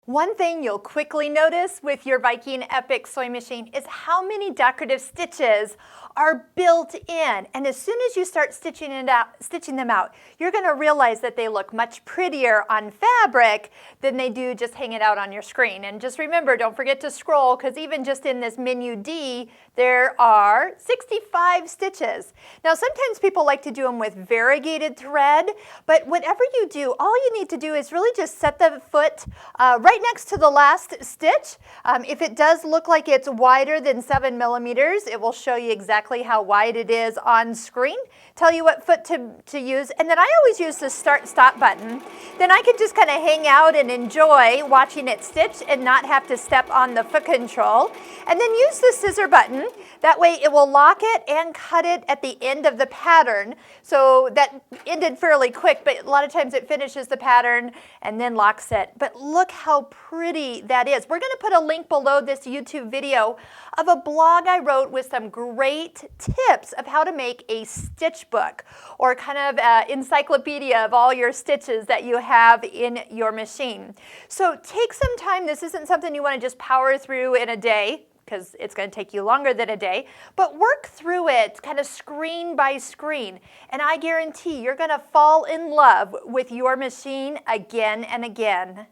One thing you'll quickly notice with your Viking Epic sewing machine is how many decorative stitches are built in. And as soon as you start stitching them out, you're going to realize that they look much prettier on fabric than they do just hanging out on your screen. And just remember, don't forget to scroll, because even just in this menu D, there are 65 stitches. Now, sometimes people like to do them with variegated thread, but whatever you do, all you need to do is really just set the foot right next to the last stitch. If it does look like it's wider than 7 millimeters, it will show you exactly how wide it is on screen, tell you what foot to use, and then I always use the start-stop button. Then I can just kind of hang out and enjoy watching it stitch and not have to step on the foot control. And then use the scissor button. That way it will lock it and cut it at the end of the pattern. So that ended fairly quick, but a lot of times it finishes the pattern and then locks it. But look how pretty that is. We're going to put a link below this YouTube video of a blog I wrote with some great tips of how to make a stitch book, or kind of an encyclopedia of all your stitches that you have in your machine. So take some time. This isn't something you want to just power through in a day, because it's going to take you longer than a day, but work through it kind of screen by screen, and I guarantee you're going to fall in love with your machine again and again.